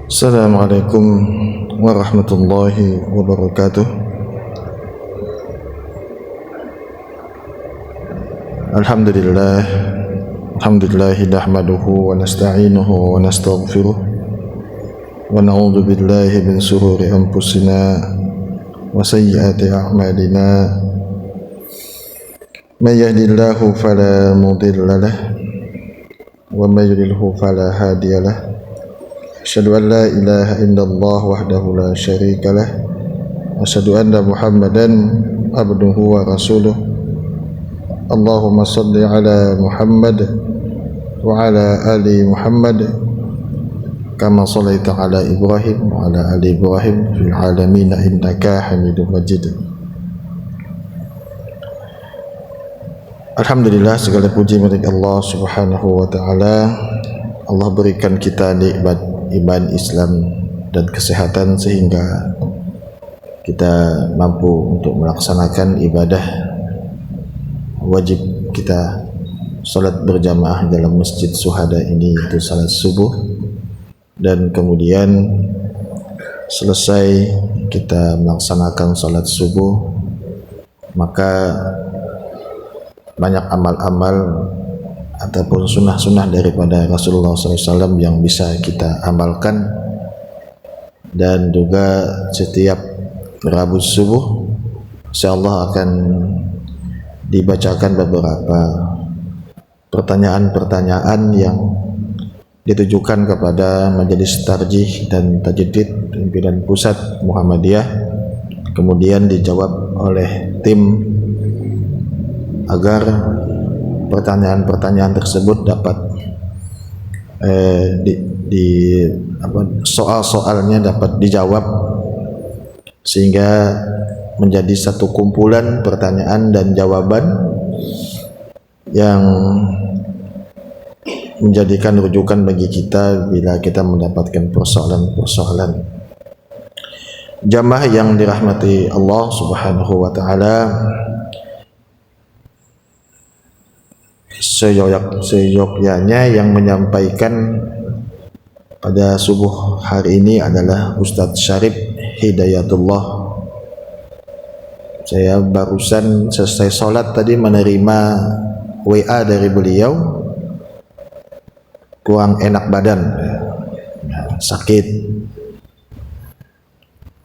Assalamualaikum warahmatullahi wabarakatuh. Alhamdulillah nahmaduhu wa nasta'inuhu wa nastaghfiruh wa na'udzu billahi min shururi anfusina wa sayyiati a'malina. May yahdihillahu fala mudilla lahu wa may yudlilhu fala hadiya lahu. Asyhadu an la ilaha illallah wahdahu la syarika lah. Asyhadu anna Muhammadan abduhu wa rasuluh. Allahumma salli ala Muhammad wa ala ali Muhammad kama shallaita ala Ibrahim wa ala ali Ibrahim fil alamin innaka Hamidum Majid. Alhamdulillah, segala puji milik Allah Subhanahu wa taala. Allah berikan kita nikmat iman Islam dan kesehatan sehingga kita mampu untuk melaksanakan ibadah wajib kita, salat berjamaah dalam masjid Syuhada ini, yaitu salat subuh. Dan kemudian selesai kita melaksanakan salat subuh, maka banyak amal-amal ataupun sunnah-sunnah daripada Rasulullah SAW yang bisa kita amalkan. Dan juga setiap Rabu subuh insyaallah akan dibacakan beberapa pertanyaan-pertanyaan yang ditujukan kepada Majelis Tarjih dan Tajdid pimpinan pusat Muhammadiyah, kemudian dijawab oleh tim agar pertanyaan-pertanyaan tersebut dapat soal-soalnya dapat dijawab, sehingga menjadi satu kumpulan pertanyaan dan jawaban yang menjadikan rujukan bagi kita bila kita mendapatkan persoalan-persoalan. Jamaah yang dirahmati Allah Subhanahu wa taala, seyogyanya yang menyampaikan pada subuh hari ini adalah Ustadz Syarif Hidayatullah. Saya barusan selesai sholat tadi menerima WA dari beliau, kurang enak badan, sakit.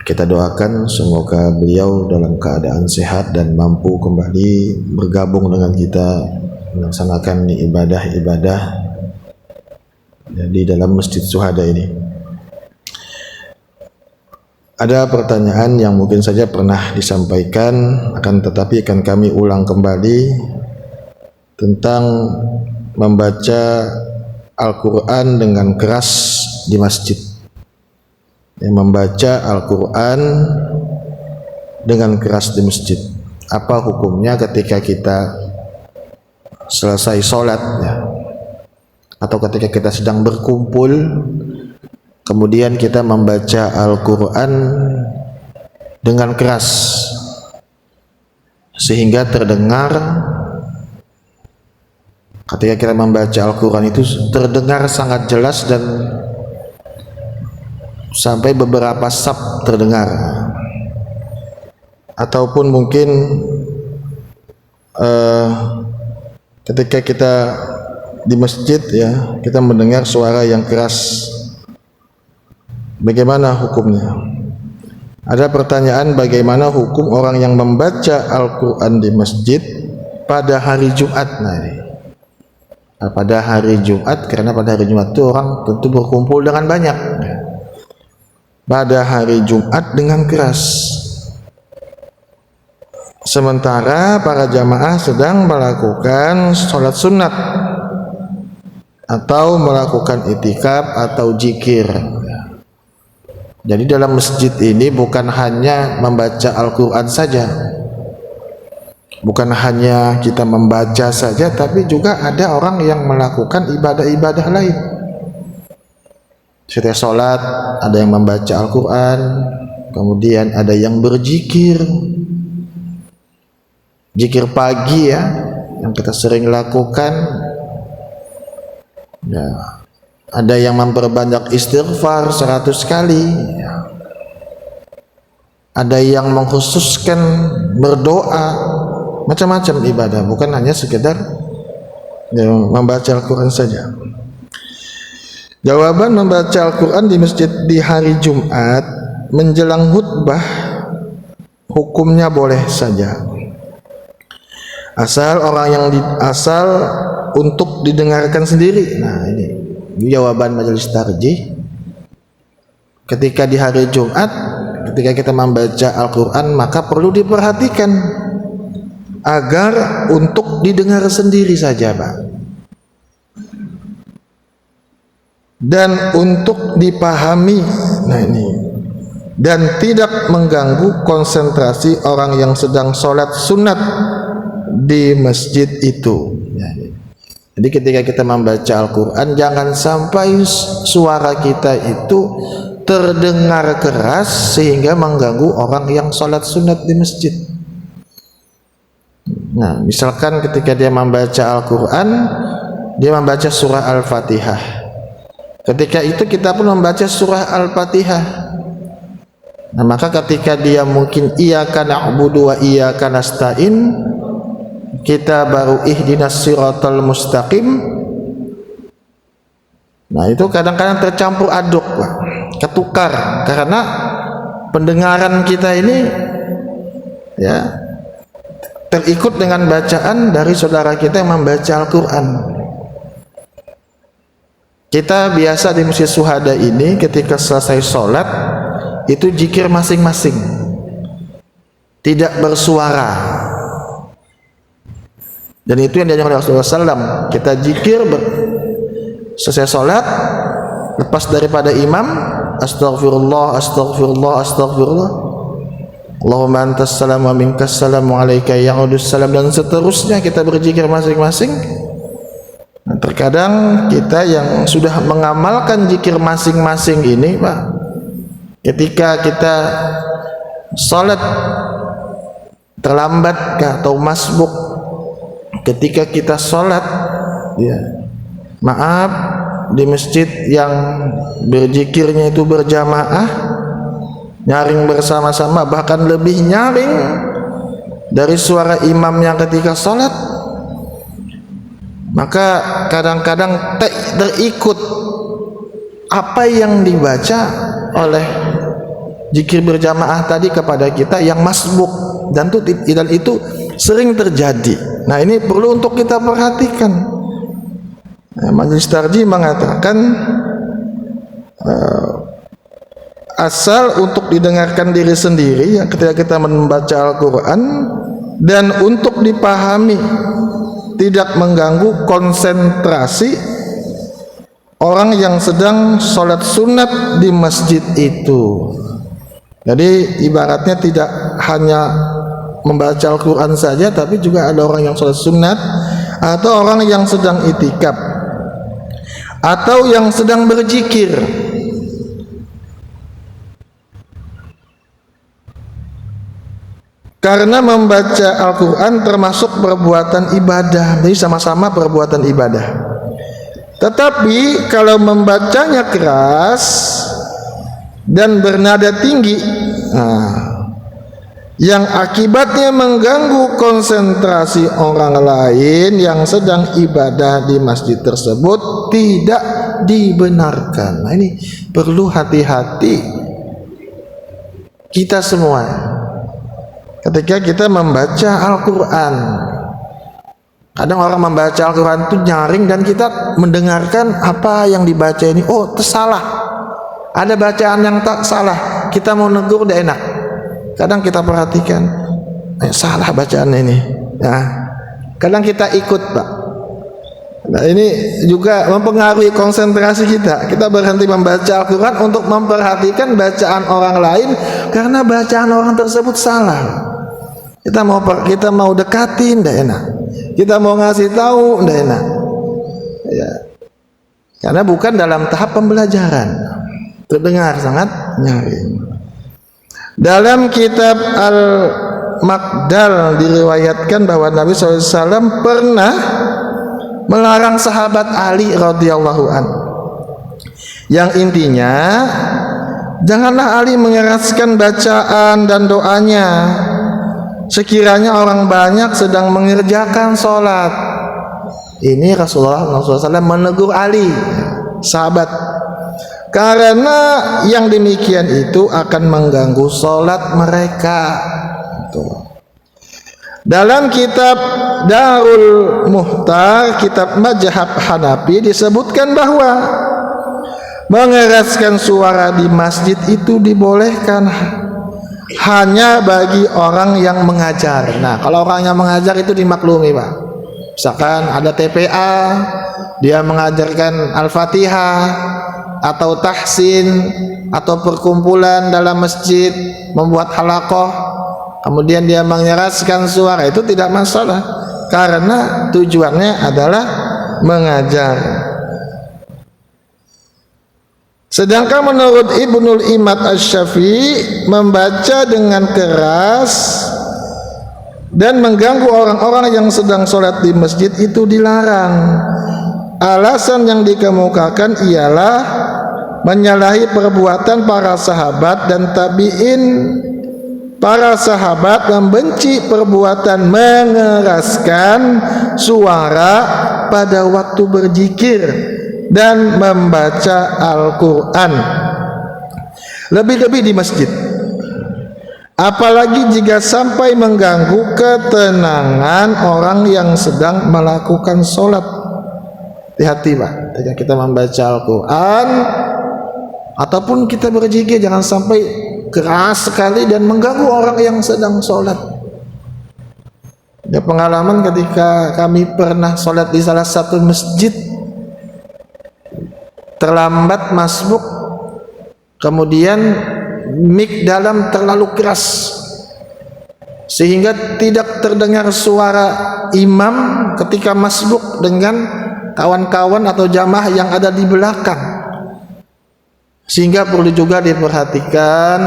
Kita doakan semoga beliau dalam keadaan sehat dan mampu kembali bergabung dengan kita melaksanakan ibadah-ibadah di dalam Masjid Syuhada ini. Ada pertanyaan yang mungkin saja pernah disampaikan, akan tetapi akan kami ulang kembali tentang membaca Al-Quran dengan keras di masjid. Membaca Al-Quran dengan keras di masjid, apa hukumnya ketika kita selesai sholat ya, atau ketika kita sedang berkumpul kemudian kita membaca Al-Quran dengan keras sehingga terdengar, ketika kita membaca Al-Quran itu terdengar sangat jelas dan sampai beberapa sab terdengar. Ataupun mungkin ketika kita di masjid ya, kita mendengar suara yang keras, bagaimana hukumnya? Ada pertanyaan, bagaimana hukum orang yang membaca Al-Quran di masjid pada hari Jumat? Pada hari Jumat, karena pada hari Jumat itu orang tentu berkumpul dengan banyak. Pada hari Jumat dengan keras, sementara para jamaah sedang melakukan sholat sunat atau melakukan itikaf atau zikir. Jadi dalam masjid ini bukan hanya membaca Al-Quran saja, bukan hanya kita membaca saja, tapi juga ada orang yang melakukan ibadah-ibadah lain. Setiap sholat ada yang membaca Al-Quran, kemudian ada yang berzikir, zikir pagi ya, yang kita sering lakukan. Ya, ada yang memperbanyak istighfar 100 kali, ada yang mengkhususkan berdoa, macam-macam ibadah, bukan hanya sekedar membaca Al-Quran saja. Jawaban membaca Al-Quran di masjid di hari Jumat menjelang khutbah hukumnya boleh saja, asal orang yang asal untuk didengarkan sendiri. Nah, ini jawaban majelis tarjih. Ketika di hari Jumat, ketika kita membaca Al-Quran, maka perlu diperhatikan agar untuk didengar sendiri saja, Pak, dan untuk dipahami. Nah, ini, dan tidak mengganggu konsentrasi orang yang sedang sholat sunat di masjid itu. Jadi ketika kita membaca Al-Quran, jangan sampai suara kita itu terdengar keras sehingga mengganggu orang yang sholat sunat di masjid. Nah, misalkan ketika dia membaca Al-Quran, dia membaca surah Al-Fatihah, ketika itu kita pun membaca surah Al-Fatihah. Nah, maka ketika dia mungkin iyyaka na'budu wa iyyaka nasta'in, kita baru ihdinas siratal mustaqim. Nah, itu kadang-kadang tercampur aduk, Pak, ketukar, karena pendengaran kita ini ya terikut dengan bacaan dari saudara kita yang membaca Al-Quran. Kita biasa di Masjid Syuhada ini ketika selesai sholat itu zikir masing-masing, tidak bersuara. Dan itu yang diajarkan oleh Rasulullah SAW. Kita zikir selesai sholat, lepas daripada imam, astagfirullah, astagfirullah, astagfirullah, Allahumma antas salam wa minkas salam wa alaika ya'udus salam, dan seterusnya kita berzikir masing-masing. Nah, terkadang kita yang sudah mengamalkan zikir masing-masing ini, Pak, ketika kita sholat terlambat atau masbuk, ketika kita sholat ya, maaf, di masjid yang berzikirnya itu berjamaah, nyaring bersama-sama, bahkan lebih nyaring dari suara imam yang ketika sholat, maka kadang-kadang terikut apa yang dibaca oleh zikir berjamaah tadi kepada kita yang masbuk, dan itu sering terjadi. Nah, ini perlu untuk kita perhatikan. Nah, majelis tarjih mengatakan asal untuk didengarkan diri sendiri ya, ketika kita membaca Al-Quran, dan untuk dipahami, tidak mengganggu konsentrasi orang yang sedang sholat sunat di masjid itu. Jadi ibaratnya tidak hanya membaca Al-Quran saja, tapi juga ada orang yang sholat sunat, atau orang yang sedang itikaf, atau yang sedang berzikir. Karena membaca Al-Quran termasuk perbuatan ibadah, jadi sama-sama perbuatan ibadah. Tetapi kalau membacanya keras dan bernada tinggi, yang akibatnya mengganggu konsentrasi orang lain yang sedang ibadah di masjid tersebut, tidak dibenarkan. Nah, ini perlu hati-hati kita semua ketika kita membaca Al-Quran. Kadang orang membaca Al-Quran itu nyaring dan kita mendengarkan apa yang dibaca ini, oh tersalah, ada bacaan yang tak salah, kita mau negur tidak enak. Kadang kita perhatikan, salah bacaan ini ya. Kadang kita ikut, Pak. Nah, ini juga mempengaruhi konsentrasi kita. Kita berhenti membaca Al-Quran untuk memperhatikan bacaan orang lain, karena bacaan orang tersebut salah. Kita mau dekatin, tidak enak. Kita mau ngasih tahu, tidak enak. Ya. Karena bukan dalam tahap pembelajaran. Terdengar sangat nyaring. Dalam kitab Al-Maqdal diriwayatkan bahwa Nabi SAW pernah melarang sahabat Ali radhiyallahu anhu Yang intinya, janganlah Ali mengeraskan bacaan dan doanya sekiranya orang banyak sedang mengerjakan sholat. Ini Rasulullah SAW menegur Ali, sahabat, karena yang demikian itu akan mengganggu sholat mereka. Dalam kitab Darul Muhtar, kitab Mazhab Hanafi, disebutkan bahwa mengeraskan suara di masjid itu dibolehkan hanya bagi orang yang mengajar. Nah, kalau orang yang mengajar itu dimaklumi, Pak. Misalkan ada TPA, dia mengajarkan Al-Fatihah atau tahsin atau perkumpulan dalam masjid, membuat halaqah, kemudian dia mengeraskan suara, itu tidak masalah karena tujuannya adalah mengajar. Sedangkan menurut Ibnul Imad Asy-Syafi'i, membaca dengan keras dan mengganggu orang-orang yang sedang sholat di masjid itu dilarang. Alasan yang dikemukakan ialah menyalahi perbuatan para sahabat dan tabi'in. Para sahabat membenci perbuatan mengeraskan suara pada waktu berzikir dan membaca Al-Quran, lebih-lebih di masjid, apalagi jika sampai mengganggu ketenangan orang yang sedang melakukan sholat. Hati-hati, Pak, ketika kita membaca Al-Quran ataupun kita berzikir, jangan sampai keras sekali dan mengganggu orang yang sedang sholat. Ada pengalaman ketika kami pernah sholat di salah satu masjid, terlambat masbuk, kemudian mic dalam terlalu keras sehingga tidak terdengar suara imam ketika masbuk dengan kawan-kawan atau jamaah yang ada di belakang, sehingga perlu juga diperhatikan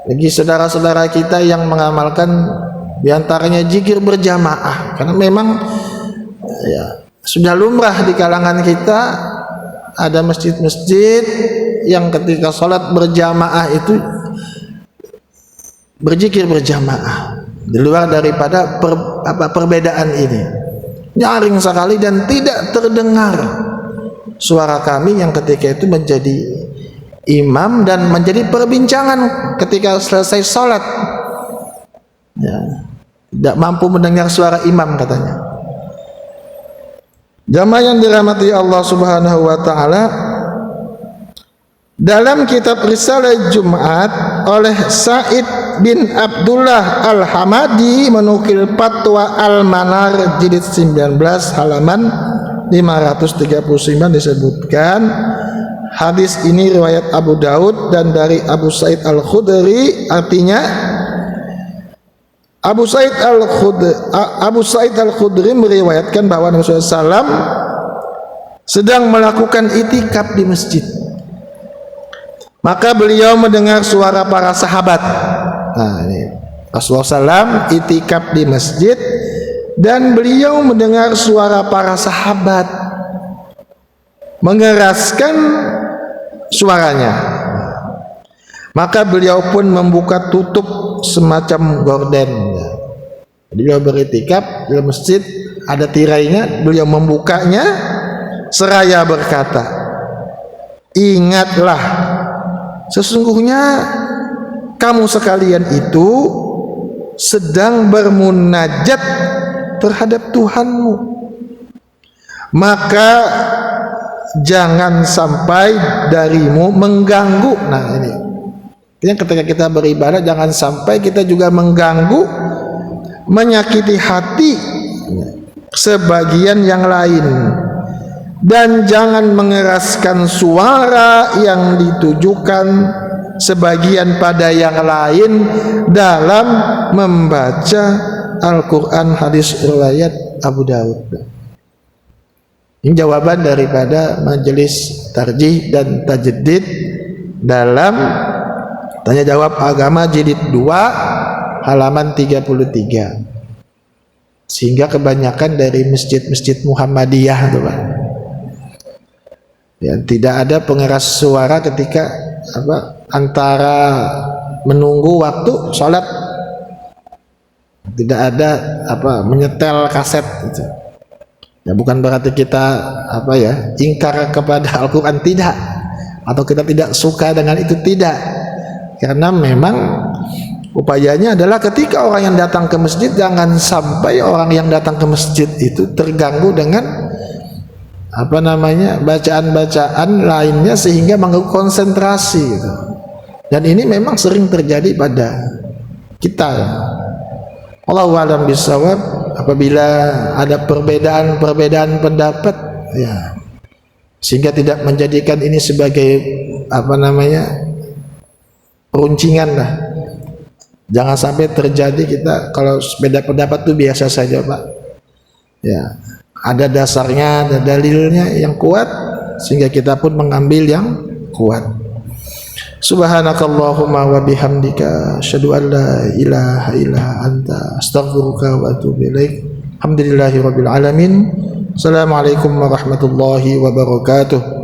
bagi saudara-saudara kita yang mengamalkan diantaranya zikir berjamaah, karena memang ya sudah lumrah di kalangan kita ada masjid-masjid yang ketika sholat berjamaah itu berzikir berjamaah di luar daripada perbedaan ini. Nyaring sekali dan tidak terdengar suara kami yang ketika itu menjadi imam dan menjadi perbincangan ketika selesai sholat. Ya, tidak mampu mendengar suara imam katanya. Jamaah yang dirahmati Allah Subhanahu wa taala, dalam kitab Risalah Jumat oleh Said bin Abdullah Al-Hamadi menukil Fatwa Al-Manar jilid 19 halaman 539 disebutkan, hadis ini riwayat Abu Daud dan dari Abu Sa'id Al-Khudri, artinya Abu Sa'id Al-Khudri meriwayatkan bahwa Nabi SAW sedang melakukan itikaf di masjid. Maka beliau mendengar suara para sahabat. Nah, ini Rasulullah SAW itikaf di masjid dan beliau mendengar suara para sahabat mengeraskan suaranya. Maka beliau pun membuka tutup semacam gorden. Beliau beritikaf di masjid, ada tirainya, beliau membukanya seraya berkata, ingatlah, sesungguhnya kamu sekalian itu sedang bermunajat terhadap Tuhanmu, maka jangan sampai darimu mengganggu. Nah, ini ketika kita beribadah, jangan sampai kita juga mengganggu, menyakiti hati sebagian yang lain, dan jangan mengeraskan suara yang ditujukan sebagian pada yang lain dalam membaca Al-Quran. Hadis riwayat Abu Daud. Ini jawaban daripada majelis tarjih dan tajdid dalam tanya jawab agama jilid 2 halaman 33. Sehingga kebanyakan dari masjid-masjid Muhammadiyah itu, Pak, Ya, tidak ada pengeras suara ketika antara menunggu waktu sholat. Tidak ada menyetel kaset gitu. Ya, bukan berarti kita ingkar kepada Al-Quran, tidak, atau kita tidak suka dengan itu, tidak. Karena memang upayanya adalah ketika orang yang datang ke masjid, jangan sampai orang yang datang ke masjid itu terganggu dengan bacaan-bacaan lainnya sehingga mengganggu konsentrasi gitu. Dan ini memang sering terjadi pada kita. Allahu a'lam bishawab. Apabila ada perbedaan pendapat, ya, sehingga tidak menjadikan ini sebagai peruncingan lah. Jangan sampai terjadi kita kalau beda pendapat itu biasa saja, Pak. Ya, ada dasarnya, ada dalilnya yang kuat, sehingga kita pun mengambil yang kuat. Subhanakallahumma wa bihamdika asyhadu an la ilaha illa anta astaghfiruka wa atubu ilaik. Alhamdulillahirabbil alamin. Assalamualaikum warahmatullahi wabarakatuh.